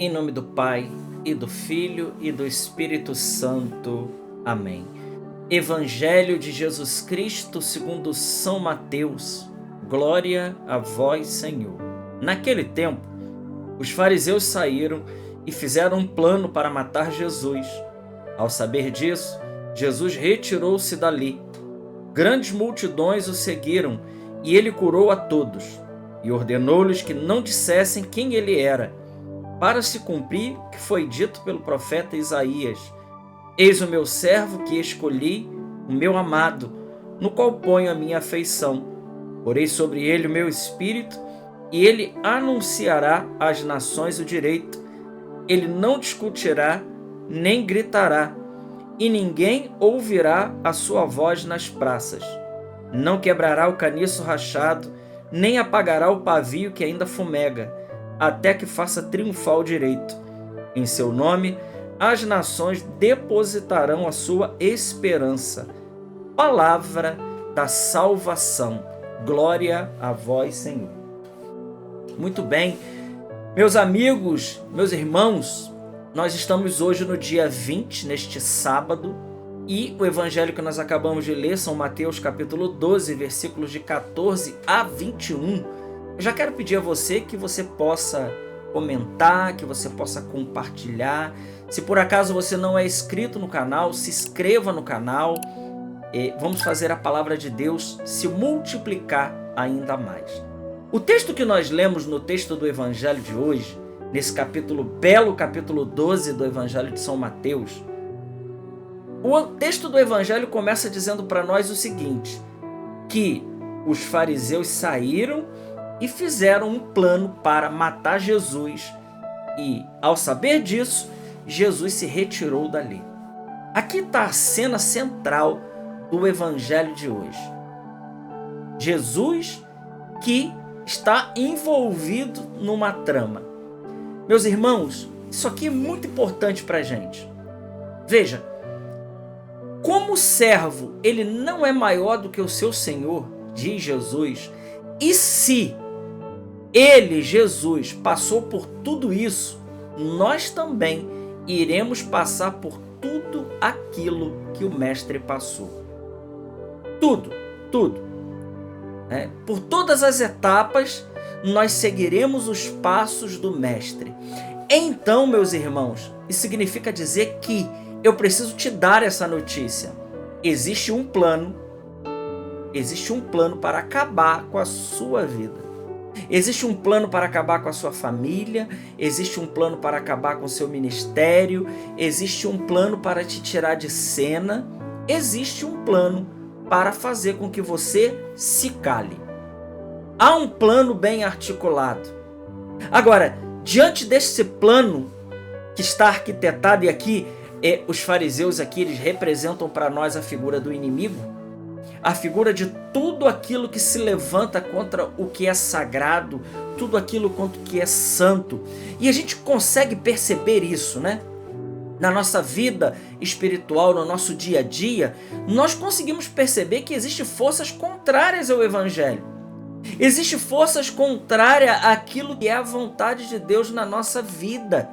Em nome do Pai, e do Filho, e do Espírito Santo. Amém. Evangelho de Jesus Cristo segundo São Mateus. Glória a vós, Senhor. Naquele tempo, os fariseus saíram e fizeram um plano para matar Jesus. Ao saber disso, Jesus retirou-se dali. Grandes multidões o seguiram e ele curou a todos, e ordenou-lhes que não dissessem quem ele era, para se cumprir o que foi dito pelo profeta Isaías: Eis o meu servo que escolhi, o meu amado, no qual ponho a minha afeição. Porei sobre ele o meu espírito, e ele anunciará às nações o direito. Ele não discutirá, nem gritará, e ninguém ouvirá a sua voz nas praças. Não quebrará o caniço rachado, nem apagará o pavio que ainda fumega, até que faça triunfar o direito. Em seu nome, as nações depositarão a sua esperança. Palavra da salvação. Glória a vós, Senhor. Muito bem, meus amigos, meus irmãos, nós estamos hoje no dia 20, neste sábado, e o evangelho que nós acabamos de ler, São Mateus capítulo 12, versículos de 14 a 21. Eu já quero pedir a você que você possa comentar, que você possa compartilhar. Se por acaso você não é inscrito no canal, se inscreva no canal. Vamos fazer a palavra de Deus se multiplicar ainda mais. O texto que nós lemos no texto do evangelho de hoje, nesse belo capítulo 12 do evangelho de São Mateus, o texto do evangelho começa dizendo para nós o seguinte, que os fariseus saíram e fizeram um plano para matar Jesus, e ao saber disso, Jesus se retirou dali. Aqui está a cena central do evangelho de hoje. Jesus que está envolvido numa trama. Meus irmãos, isso aqui é muito importante para a gente. Veja, como o servo ele não é maior do que o seu Senhor, diz Jesus, e se ele, Jesus, passou por tudo isso, nós também iremos passar por tudo aquilo que o Mestre passou. Tudo. Por todas as etapas, nós seguiremos os passos do Mestre. Então, meus irmãos, isso significa dizer que eu preciso te dar essa notícia. Existe um plano para acabar com a sua vida. Existe um plano para acabar com a sua família, existe um plano para acabar com o seu ministério, existe um plano para te tirar de cena, existe um plano para fazer com que você se cale. Há um plano bem articulado. Agora, diante desse plano que está arquitetado, e aqui os fariseus aqui eles representam para nós a figura do inimigo, a figura de tudo aquilo que se levanta contra o que é sagrado, tudo aquilo contra o que é santo. E a gente consegue perceber isso, né? Na nossa vida espiritual, no nosso dia a dia, nós conseguimos perceber que existem forças contrárias ao Evangelho. Existem forças contrárias àquilo que é a vontade de Deus na nossa vida.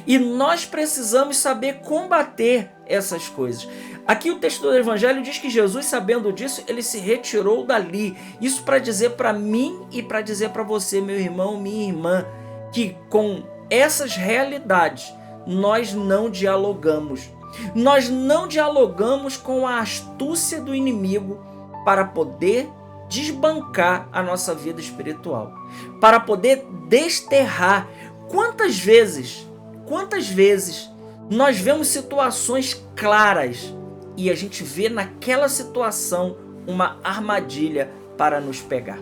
E nós precisamos saber combater essas coisas. Aqui o texto do Evangelho diz que Jesus, sabendo disso, ele se retirou dali. Isso para dizer para mim e para dizer para você, meu irmão, minha irmã, que com essas realidades nós não dialogamos. Nós não dialogamos com a astúcia do inimigo para poder desbancar a nossa vida espiritual, para poder desterrar. Quantas vezes nós vemos situações claras e a gente vê naquela situação uma armadilha para nos pegar.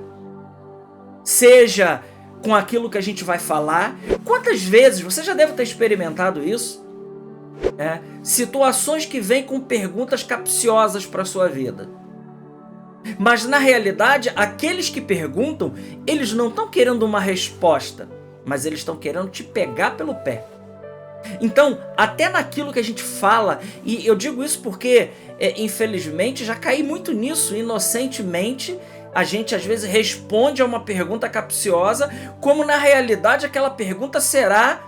Seja com aquilo que a gente vai falar. Quantas vezes você já deve ter experimentado isso? Situações que vêm com perguntas capciosas para a sua vida. Mas na realidade, aqueles que perguntam, eles não estão querendo uma resposta, mas eles estão querendo te pegar pelo pé. Então, até naquilo que a gente fala, e eu digo isso porque, infelizmente, já caí muito nisso, inocentemente, a gente às vezes responde a uma pergunta capciosa, como na realidade aquela pergunta será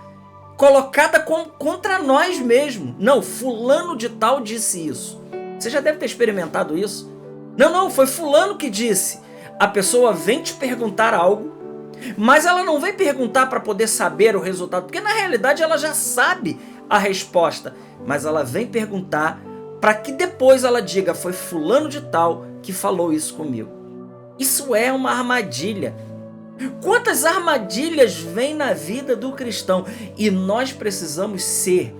colocada contra nós mesmos. Não, fulano de tal disse isso. Você já deve ter experimentado isso. Não, foi fulano que disse. A pessoa vem te perguntar algo, mas ela não vem perguntar para poder saber o resultado, porque na realidade ela já sabe a resposta, mas ela vem perguntar para que depois ela diga, foi fulano de tal que falou isso comigo. Isso é uma armadilha. Quantas armadilhas vêm na vida do cristão? E nós precisamos ser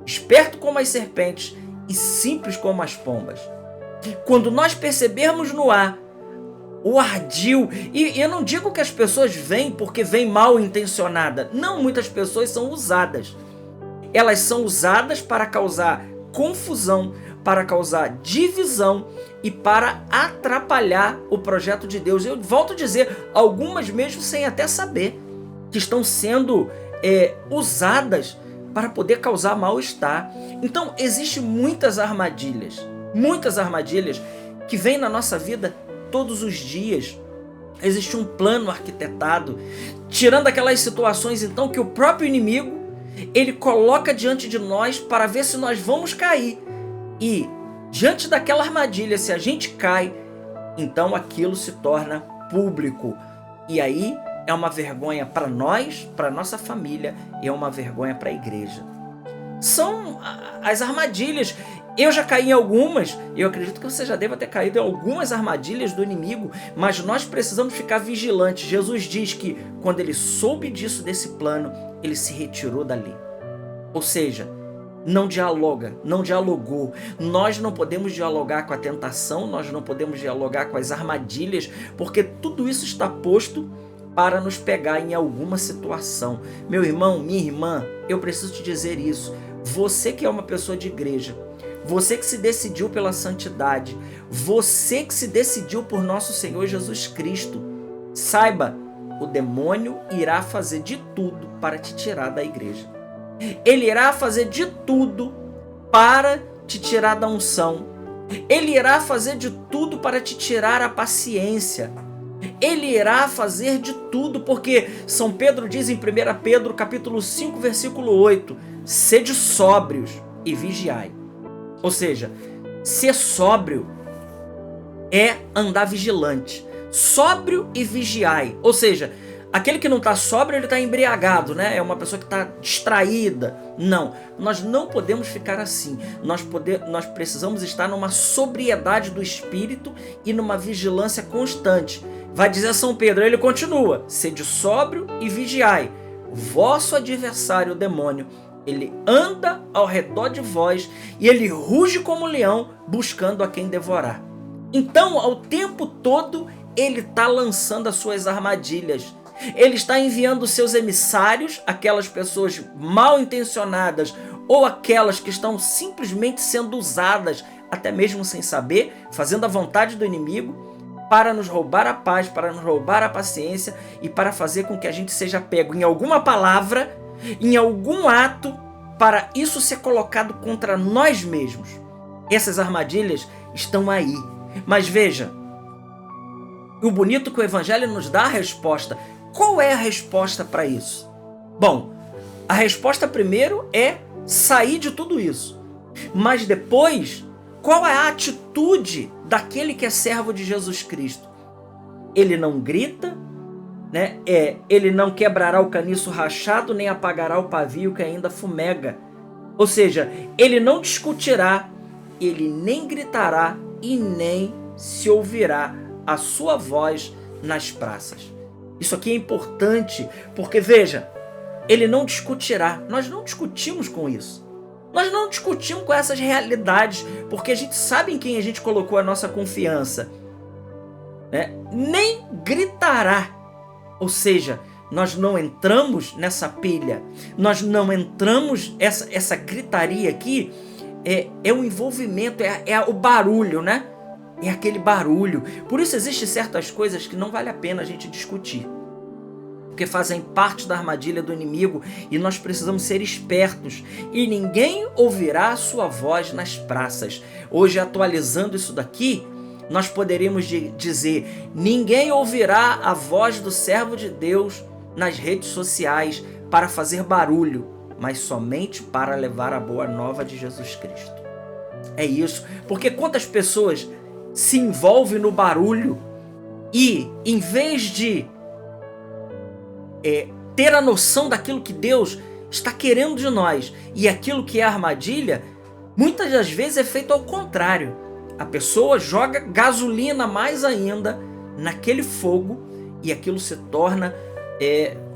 esperto como as serpentes e simples como as pombas. Quando nós percebermos no ar o ardil, e eu não digo que as pessoas vêm porque vêm mal intencionada. Não, muitas pessoas são usadas. Elas são usadas para causar confusão, para causar divisão e para atrapalhar o projeto de Deus. Eu volto a dizer, algumas mesmo sem até saber, que estão sendo usadas para poder causar mal-estar. Então, existem muitas armadilhas que vêm na nossa vida todos os dias. Existe um plano arquitetado, tirando aquelas situações então que o próprio inimigo ele coloca diante de nós para ver se nós vamos cair. E diante daquela armadilha, se a gente cai, então aquilo se torna público. E aí é uma vergonha para nós, para nossa família, e é uma vergonha para a igreja. São as armadilhas. Eu já caí em algumas, eu acredito que você já deva ter caído em algumas armadilhas do inimigo, mas nós precisamos ficar vigilantes. Jesus diz que quando ele soube disso, desse plano, ele se retirou dali. Ou seja, não dialogou. Nós não podemos dialogar com a tentação, nós não podemos dialogar com as armadilhas, porque tudo isso está posto para nos pegar em alguma situação. Meu irmão, minha irmã, eu preciso te dizer isso. Você que é uma pessoa de igreja, você que se decidiu pela santidade, você que se decidiu por nosso Senhor Jesus Cristo, saiba, o demônio irá fazer de tudo para te tirar da igreja. Ele irá fazer de tudo para te tirar da unção. Ele irá fazer de tudo para te tirar a paciência. Ele irá fazer de tudo, porque São Pedro diz em 1 Pedro capítulo 5, versículo 8, sede sóbrios e vigiai. Ou seja, ser sóbrio é andar vigilante. Sóbrio e vigiai. Ou seja, aquele que não está sóbrio, ele está embriagado, né? É uma pessoa que está distraída. Não, nós não podemos ficar assim. Nós precisamos estar numa sobriedade do espírito e numa vigilância constante. Vai dizer São Pedro, ele continua, sede sóbrio e vigiai. Vosso adversário, o demônio, ele anda ao redor de vós e ele ruge como leão, buscando a quem devorar. Então, ao tempo todo, ele está lançando as suas armadilhas. Ele está enviando seus emissários, aquelas pessoas mal intencionadas ou aquelas que estão simplesmente sendo usadas, até mesmo sem saber, fazendo a vontade do inimigo, para nos roubar a paz, para nos roubar a paciência e para fazer com que a gente seja pego em alguma palavra, em algum ato, para isso ser colocado contra nós mesmos. Essas armadilhas estão aí. Mas veja, o bonito que o Evangelho nos dá a resposta. Qual é a resposta para isso? Bom, a resposta primeiro é sair de tudo isso. Mas depois, qual é a atitude daquele que é servo de Jesus Cristo? Ele não grita, né? Ele não quebrará o caniço rachado, nem apagará o pavio que ainda fumega. Ou seja, ele não discutirá, ele nem gritará e nem se ouvirá a sua voz nas praças. Isso aqui é importante, porque veja, ele não discutirá. Nós não discutimos com isso. Nós não discutimos com essas realidades, porque a gente sabe em quem a gente colocou a nossa confiança, né? Nem gritará. Ou seja, nós não entramos nessa pilha, nós não entramos, essa gritaria aqui é o envolvimento, é o barulho, né? É aquele barulho. Por isso existem certas coisas que não vale a pena a gente discutir, porque fazem parte da armadilha do inimigo e nós precisamos ser espertos. E ninguém ouvirá a sua voz nas praças. Hoje, atualizando isso daqui, nós poderíamos dizer: ninguém ouvirá a voz do servo de Deus nas redes sociais, para fazer barulho, mas somente para levar a boa nova de Jesus Cristo. É isso, porque quantas pessoas se envolvem no barulho e, em vez de ter a noção daquilo que Deus está querendo de nós e aquilo que é armadilha, muitas das vezes é feito ao contrário. A pessoa joga gasolina mais ainda naquele fogo e aquilo se torna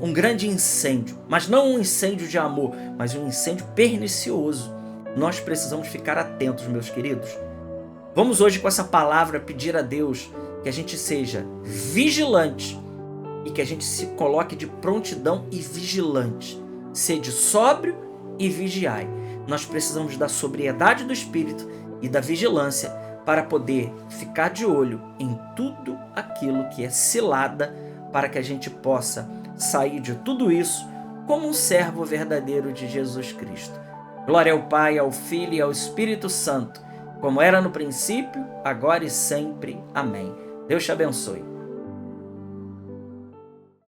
um grande incêndio. Mas não um incêndio de amor, mas um incêndio pernicioso. Nós precisamos ficar atentos, meus queridos. Vamos hoje com essa palavra pedir a Deus que a gente seja vigilante e que a gente se coloque de prontidão e vigilante. Sede sóbrio e vigiai. Nós precisamos da sobriedade do espírito e da vigilância para poder ficar de olho em tudo aquilo que é cilada, para que a gente possa sair de tudo isso como um servo verdadeiro de Jesus Cristo. Glória ao Pai, ao Filho e ao Espírito Santo, como era no princípio, agora e sempre. Amém. Deus te abençoe.